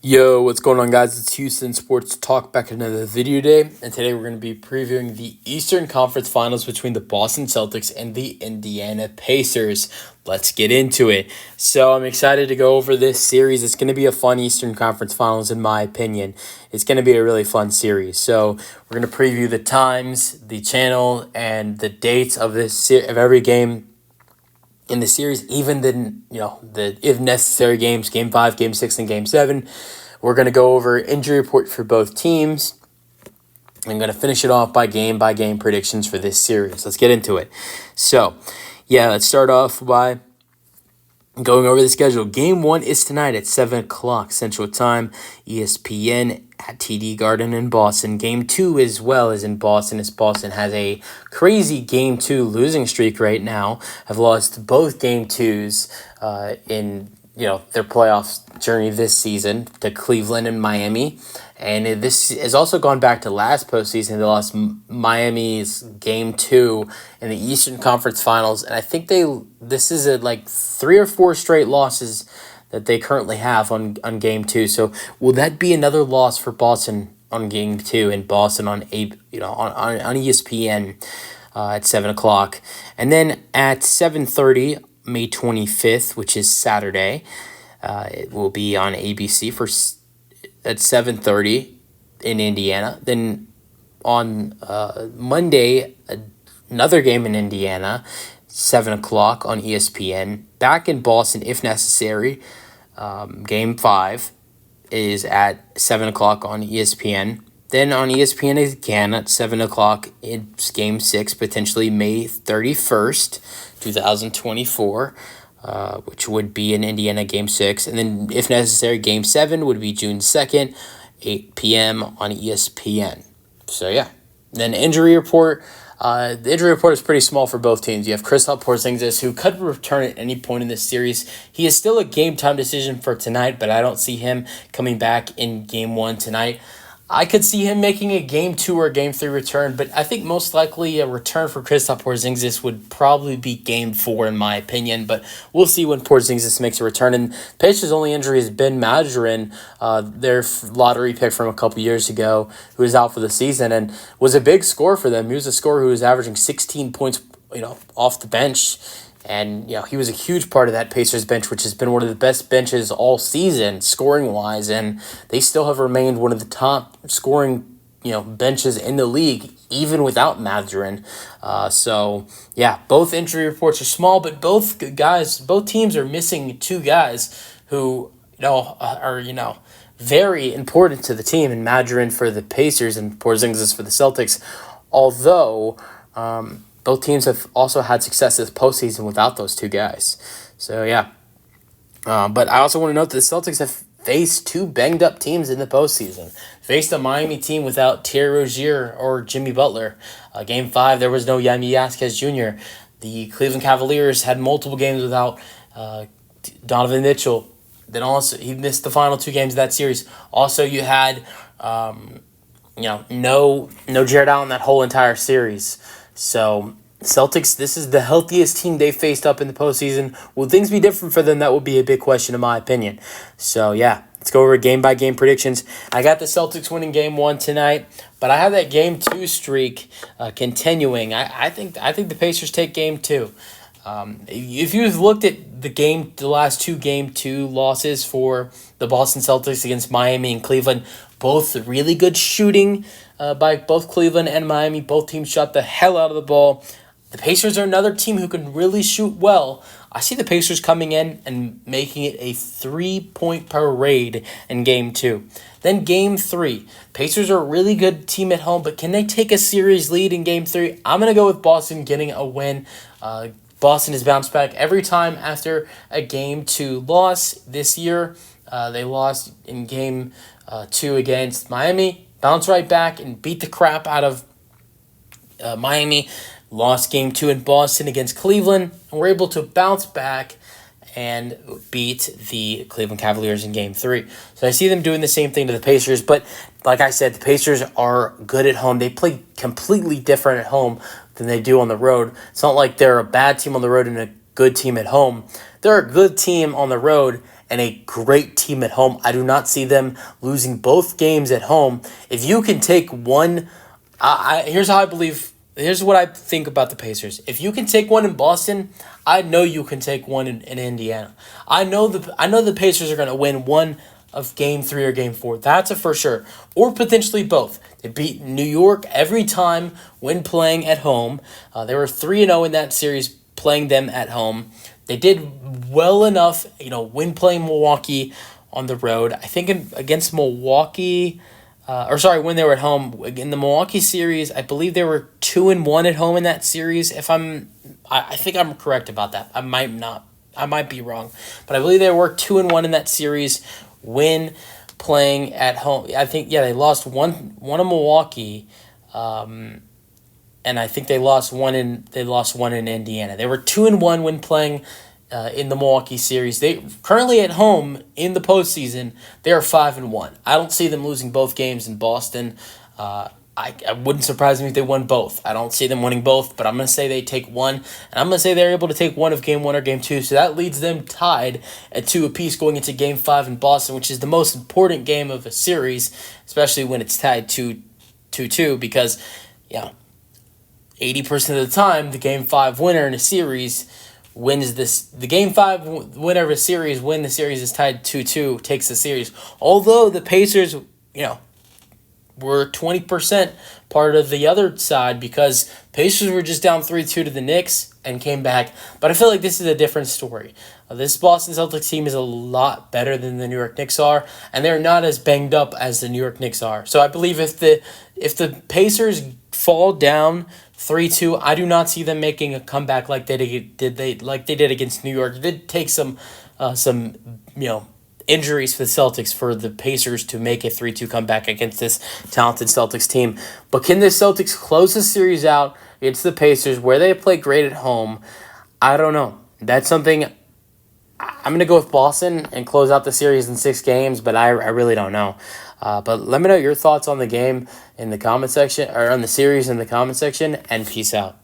Yo, what's going on, guys? It's Houston Sports Talk back in another video day, and today we're going to be previewing the Eastern Conference Finals between the Boston Celtics and the Indiana Pacers. Let's get into it. So I'm excited to go over this series. It's going to be a fun Eastern Conference Finals, in my opinion. It's going to be a really fun series. So we're going to preview the times, the channel, and the dates of of every game in the series, even the if necessary games, Game 5, Game 6, and Game 7. We're going to go over injury report for both teams. I'm going to finish it off by game predictions for this series. Let's get into it. So, let's start off by going over the schedule. Game 1 is tonight at 7 o'clock Central Time, ESPN at TD Garden in Boston. Game 2 as well is in Boston, as Boston has a crazy Game 2 losing streak right now. Have lost both Game 2s in their playoff journey this season to Cleveland and Miami. And this has also gone back to last postseason. They lost Miami's Game 2 in the Eastern Conference Finals. And I think this is like 3 or 4 straight losses that they currently have on Game 2. So will that be another loss for Boston on Game 2 in Boston on ESPN at 7 o'clock? And then at 7:30, May 25th, which is Saturday, it will be on ABC at 7:30 in Indiana. Then on Monday, another game in Indiana, 7 o'clock on ESPN. Back in Boston, if necessary. Game 5 is at 7 o'clock on ESPN. Then on ESPN again at 7 o'clock, it's Game 6, potentially May 31st, 2024, which would be in Indiana Game 6. And then, if necessary, Game 7 would be June 2nd, 8 p.m. on ESPN. So, Then injury report. The injury report is pretty small for both teams. You have Kristaps Porzingis, who could return at any point in this series. He is still a game-time decision for tonight, but I don't see him coming back in Game 1 tonight. I could see him making a Game 2 or Game 3 return, but I think most likely a return for Kristaps Porzingis would probably be Game 4 in my opinion, but we'll see when Porzingis makes a return. And Pacers' only injury has been Madurin, their lottery pick from a couple years ago, who was out for the season and was a big scorer for them. He was a scorer who was averaging 16 points, off the bench. And, he was a huge part of that Pacers bench, which has been one of the best benches all season, scoring-wise. And they still have remained one of the top scoring, benches in the league, even without Madurin. Both injury reports are small, but both teams are missing 2 guys who, are very important to the team. And Madurin for the Pacers and Porzingis for the Celtics. Although, both teams have also had success this postseason without those 2 guys. So, but I also want to note that the Celtics have faced 2 banged-up teams in the postseason. Faced a Miami team without Terry Rozier or Jimmy Butler. Game 5, there was no Yami Vasquez Jr. The Cleveland Cavaliers had multiple games without Donovan Mitchell. Then also, he missed the final 2 games of that series. Also, you had, no Jared Allen that whole entire series. So, Celtics, this is the healthiest team they faced up in the postseason. Will things be different for them? That would be a big question in my opinion. So, let's go over game-by-game predictions. I got the Celtics winning Game 1 tonight, but I have that Game 2 streak continuing. I think the Pacers take Game 2. If you've looked at the last 2 Game 2 losses for the Boston Celtics against Miami and Cleveland, both really good shooting by both Cleveland and Miami. Both teams shot the hell out of the ball. The Pacers are another team who can really shoot well. I see the Pacers coming in and making it a 3-point parade in Game 2. Then Game 3. Pacers are a really good team at home, but can they take a series lead in Game 3? I'm going to go with Boston getting a win. Boston has bounced back every time after a Game 2 loss. This year, they lost in Game 2 against Miami. Bounced right back and beat the crap out of Miami. Lost Game 2 in Boston against Cleveland. And were able to bounce back and beat the Cleveland Cavaliers in Game 3. So I see them doing the same thing to the Pacers. But like I said, the Pacers are good at home. They play completely different at home than they do on the road. It's not like they're a bad team on the road and a good team at home. They're a good team on the road and a great team at home. I do not see them losing both games at home. If you can take one, here's how I believe. Here's what I think about the Pacers. If you can take one in Boston, I know you can take one in Indiana. I know the Pacers are going to win one of Game 3 or Game 4. That's a for sure. Or potentially both. They beat New York every time when playing at home. They were 3-0 in that series playing them at home. They did well enough, when playing Milwaukee on the road. I think against Milwaukee, when they were at home in the Milwaukee series, I believe they were 2-1 at home in that series. I think I'm correct about that. I might be wrong, but I believe they were 2-1 in that series when playing at home. I think they lost one in Milwaukee, and I think they lost one in Indiana. They were 2-1 when playing in the Milwaukee series. They currently at home in the postseason. They are 5-1. I don't see them losing both games in Boston. I wouldn't surprise me if they won both. I don't see them winning both, but I'm going to say they take one, and I'm going to say they're able to take one of Game 1 or Game 2, so that leads them tied at 2 apiece going into Game 5 in Boston, which is the most important game of a series, especially when it's tied 2-2, because 80% of the time, the Game 5 winner in a series wins this. The Game 5 winner of a series, when the series is tied 2-2, takes the series. Although the Pacers, were 20% part of the other side, because Pacers were just down 3-2 to the Knicks and came back. But I feel like this is a different story. This Boston Celtics team is a lot better than the New York Knicks are, and they're not as banged up as the New York Knicks are. So I believe if the Pacers fall down 3-2, I do not see them making a comeback like they did against New York. It did take some injuries for the Celtics for the Pacers to make a 3-2 comeback against this talented Celtics team. But can the Celtics close the series out against the Pacers, where they play great at home? I don't know. That's something I'm going to go with Boston and close out the series in 6 games, but I really don't know. But let me know your thoughts on the game in the comment section, or on the series in the comment section, and peace out.